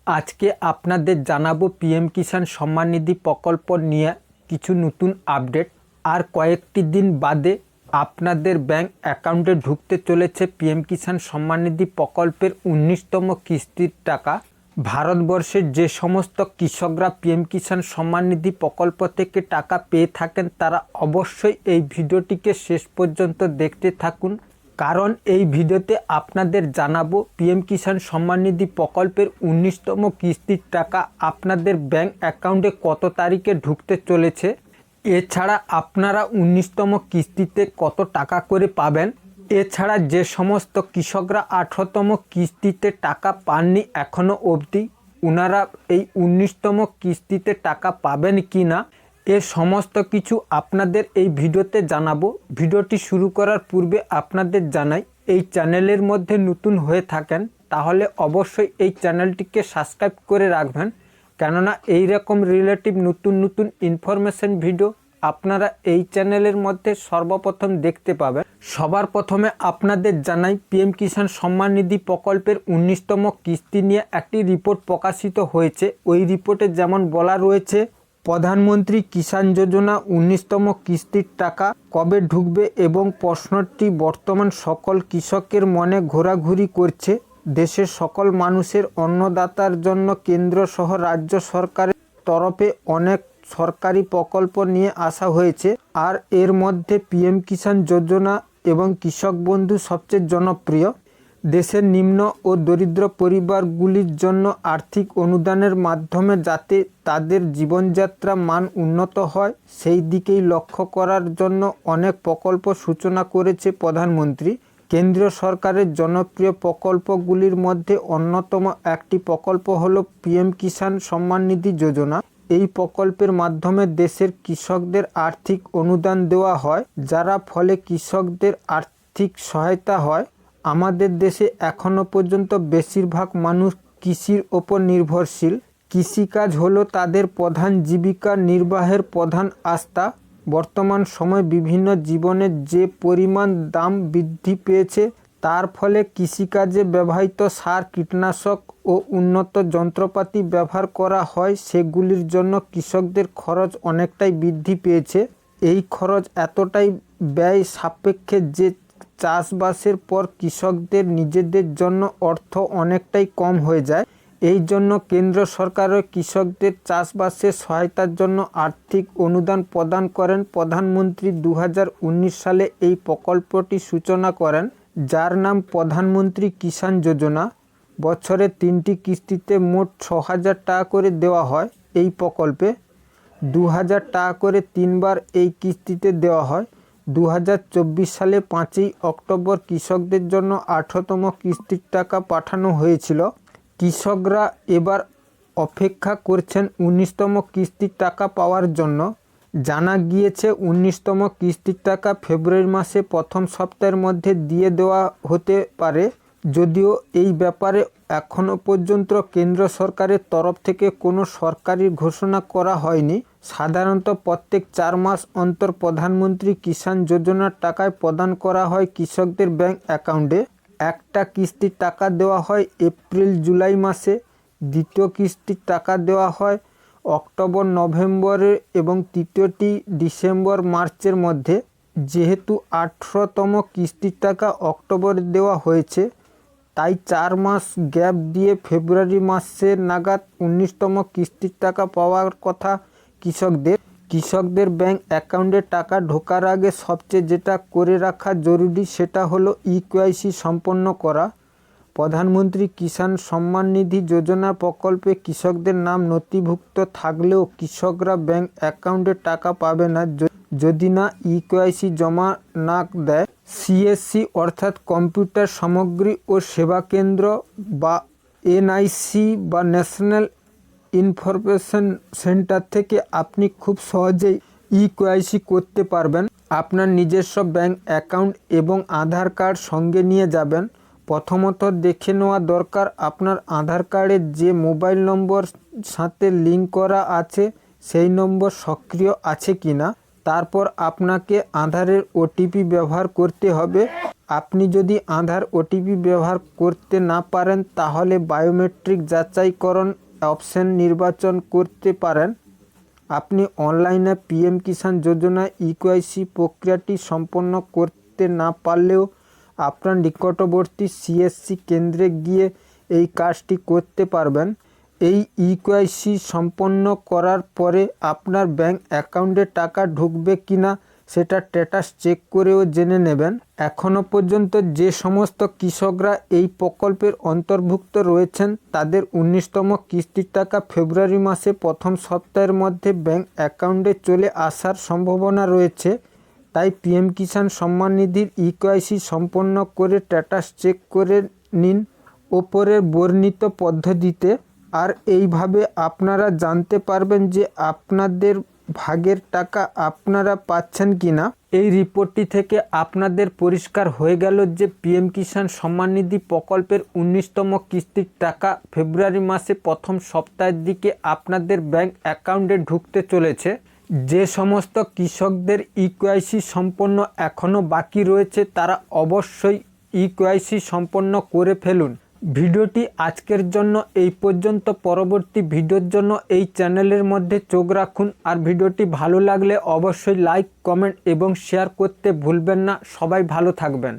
আজকে আপনাদের জানাবো পিএম কিষাণ সম্মান নিধি প্রকল্প নিয়ে কিছু নতুন আপডেট। আর কয়েকটি দিন বাদে আপনাদের ব্যাংক অ্যাকাউন্টে ঢুকতে চলেছে পিএম কিষাণ সম্মান নিধি প্রকল্পের 19তম কিস্তির টাকা। ভারতবর্ষের যে সমস্ত কৃষকরা পিএম কিষাণ সম্মান নিধি প্রকল্প থেকে টাকা পেয়ে থাকেন তারা অবশ্যই এই ভিডিওটিকে শেষ পর্যন্ত দেখতে থাকুন, কারণ এই ভিডিওতে আপনাদের জানাবো পিএম কিষাণ সম্মান নিধি প্রকল্পের 19তম কিস্তির টাকা আপনাদের ব্যাংক অ্যাকাউন্টে কত তারিখে ঢুকতে চলেছে। এছাড়া আপনারা 19তম কিস্তিতে কত টাকা করে পাবেন। এছাড়া যে সমস্ত কৃষকরা 18তম কিস্তিতে টাকা পাননি এখনও অবধি, ওনারা এই 19তম কিস্তিতে টাকা পাবেন কি না, এ সমস্ত কিছু আপনাদের এই ভিডিওতে জানাবো। ভিডিওটি শুরু করার পূর্বে আপনাদের জানাই, এই চ্যানেলের মধ্যে নতুন হয়ে থাকেন তাহলে অবশ্যই এই চ্যানেলটিকে সাবস্ক্রাইব করে রাখবেন, কেননা এই রকম রিলেটিভ নতুন নতুন ইনফরমেশন ভিডিও আপনারা এই চ্যানেলের মধ্যে সর্বপ্রথম দেখতে পাবেন। সবার প্রথমে আপনাদের জানাই, পিএম কিষাণ সম্মান নিধি প্রকল্পের 19তম কিস্তি নিয়ে একটি রিপোর্ট প্রকাশিত হয়েছে। ওই রিপোর্টে যেমন বলা রয়েছে, প্রধানমন্ত্রী কিষাণ যোজনা 19তম কিস্তির টাকা কবে ঢুকবে এবং প্রশ্নটি বর্তমান সকল কৃষকের মনে ঘোরাঘুরি করছে। দেশের সকল মানুষের অন্নদাতার জন্য কেন্দ্র সহ রাজ্য সরকারের তরফে অনেক সরকারি প্রকল্প নিয়ে আসা হয়েছে, আর এর মধ্যে পিএম কিষাণ যোজনা এবং কৃষক বন্ধু সবচেয়ে জনপ্রিয়। দেশের নিম্ন ও দরিদ্র পরিবারগুলির জন্য আর্থিক অনুদানের মাধ্যমে যাতে তাদের জীবনযাত্রা মান উন্নত হয় সেই দিকেই লক্ষ্য করার জন্য অনেক প্রকল্প সূচনা করেছে প্রধানমন্ত্রী। কেন্দ্রীয় সরকারের জনপ্রিয় প্রকল্পগুলির মধ্যে অন্যতম একটি প্রকল্প হলো পিএম কিষাণ সম্মান নিধি যোজনা। এই প্রকল্পের মাধ্যমে দেশের কৃষকদের আর্থিক অনুদান দেওয়া হয়, যারা ফলে কৃষকদের আর্থিক সহায়তা হয়। আমাদের দেশে এখনও পর্যন্ত বেশিরভাগ মানুষ কৃষির ওপর নির্ভরশীল। কৃষিকাজ হলো তাদের প্রধান জীবিকা নির্বাহের প্রধান আস্থা। বর্তমান সময়ে বিভিন্ন জীবনের যে পরিমাণ দাম বৃদ্ধি পেয়েছে, তার ফলে কৃষিকাজে ব্যবহৃত সার, কীটনাশক ও উন্নত যন্ত্রপাতি ব্যবহার করা হয়, সেগুলির জন্য কৃষকদের খরচ অনেকটাই বৃদ্ধি পেয়েছে। এই খরচ এতটাই ব্যয় সাপেক্ষে যে চাষবাসের পর কৃষকদের নিজেদের জন্য অর্থ অনেকটাই কম হয়ে যায়। এই জন্য কেন্দ্র সরকারও কৃষকদের চাষবাসের সহায়তার জন্য আর্থিক অনুদান প্রদান করেন। প্রধানমন্ত্রী 2019 সালে এই প্রকল্পটি সূচনা করেন, যার নাম প্রধানমন্ত্রী কিষাণ যোজনা। বছরে 3টি কিস্তিতে মোট 6,000 টাকা করে দেওয়া হয়। এই প্রকল্পে 2,000 টাকা করে 3 বার এই কিস্তিতে দেওয়া হয়। 2024 সালে 5ই অক্টোবর কৃষকদের জন্য 18তম কিস্তির টাকা পাঠানো হয়েছিল। কৃষকরা এবার অপেক্ষা করছেন 19তম কিস্তির টাকা পাওয়ার জন্য। জানা গিয়েছে 19তম কিস্তির টাকা ফেব্রুয়ারি মাসে প্রথম সপ্তাহের মধ্যে দিয়ে দেওয়া হতে পারে, যদিও এই ব্যাপারে এখনও পর্যন্ত কেন্দ্র সরকারের তরফ থেকে কোনো সরকারি ঘোষণা করা হয়নি। সাধারণত প্রত্যেক 4 মাস অন্তর প্রধানমন্ত্রী কিষাণ যোজনার টাকায় প্রদান করা হয় কৃষকদের ব্যাংক অ্যাকাউন্টে। একটা কিস্তির টাকা দেওয়া হয় এপ্রিল-জুলাই মাসে, দ্বিতীয় কিস্তির টাকা দেওয়া হয় অক্টোবর নভেম্বরে এবং তৃতীয়টি ডিসেম্বর-মার্চের মধ্যে। যেহেতু 18তম কিস্তির টাকা অক্টোবরে দেওয়া হয়েছে, তাই 4 মাস গ্যাপ দিয়ে ফেব্রুয়ারি মাসের নাগাদ 19তম কিস্তির টাকা পাওয়ার কথা কৃষকদের ব্যাংক অ্যাকাউন্টে টাকা ঢোকার আগে সবচেয়ে যেটা করে রাখা জরুরি সেটা হলো ইকেওয়াইসি সম্পন্ন করা। প্রধানমন্ত্রী কিষাণ সম্মান নিধি যোজনা প্রকল্পে কৃষকদের নাম নথিভুক্ত থাকলেও কৃষকরা ব্যাংক অ্যাকাউন্টে টাকা পাবে না যদি না ইকেওয়াইসি জমা না দেয়। সিএসসি অর্থাৎ কম্পিউটার সামগ্রী ও সেবা কেন্দ্র বা এনআইসি বা ন্যাশনাল ইনফরমেশন সেন্টার থেকে আপনি খুব সহজেই ইকেওয়াইসি করতে পারবেন। আপনার নিজস্ব ব্যাংক অ্যাকাউন্ট এবং আধার কার্ড সঙ্গে নিয়ে যাবেন। প্রথমত দেখে নেওয়া দরকার আপনার আধার কার্ডের যে মোবাইল নম্বর সাথে লিঙ্ক করা আছে সেই নম্বর সক্রিয় আছে কিনা। তারপর আপনাকে আধারের ওটিপি ব্যবহার করতে হবে। আপনি যদি আধার ওটিপি ব্যবহার করতে না পারেন তাহলে বায়োমেট্রিক যাচাইকরণ অপশন নির্বাচন করতে পারেন। আপনি অনলাইনে পিএম কিষাণ যোজনা ইকেওয়াইসি প্রক্রিয়াটি সম্পন্ন করতে না পারলেও আপনার নিকটবর্তী সিএসসি কেন্দ্রে গিয়ে এই কাজটি করতে পারবেন। এই ইকেওয়াইসি সম্পন্ন করার পরে আপনার ব্যাংক অ্যাকাউন্টে টাকা ঢুকবে কিনা সেটা স্ট্যাটাস চেক করেও জেনে নেবেন। এখনও পর্যন্ত যে সমস্ত কৃষকরা এই প্রকল্পের অন্তর্ভুক্ত রয়েছেন তাদের 19তম কিস্তির টাকা ফেব্রুয়ারি মাসে প্রথম সপ্তাহের মধ্যে ব্যাংক অ্যাকাউন্টে চলে আসার সম্ভাবনা রয়েছে। তাই পিএম কিষাণ সম্মান নিধির ইকেওয়াইসি সম্পন্ন করে স্ট্যাটাস চেক করে নিন ওপরের বর্ণিত পদ্ধতিতে। আর এইভাবে আপনারা জানতে পারবেন যে আপনাদের ভাগের টাকা আপনারা পাচ্ছেন কিনা। এই রিপোর্টটি থেকে আপনাদের পরিষ্কার হয়ে গেল যে পিএম কিষাণ সম্মান নিধি প্রকল্পের 19তম কিস্তির টাকা ফেব্রুয়ারি মাসে প্রথম সপ্তাহের দিকে আপনাদের ব্যাংক অ্যাকাউন্টে ঢুকতে চলেছে। যে সমস্ত কৃষকদের ইকেওয়াইসি সম্পন্ন এখনও বাকি রয়েছে তারা অবশ্যই ইকেওয়াইসি সম্পন্ন করে ফেলুন। ভিডিওটি আজকের জন্য এই পর্যন্ত। পরবর্তী ভিডিওর জন্য এই চ্যানেলের মধ্যে চোখ রাখুন। আর ভিডিওটি ভালো লাগলে অবশ্যই লাইক, কমেন্ট এবং শেয়ার করতে ভুলবেন না। সবাই ভালো থাকবেন।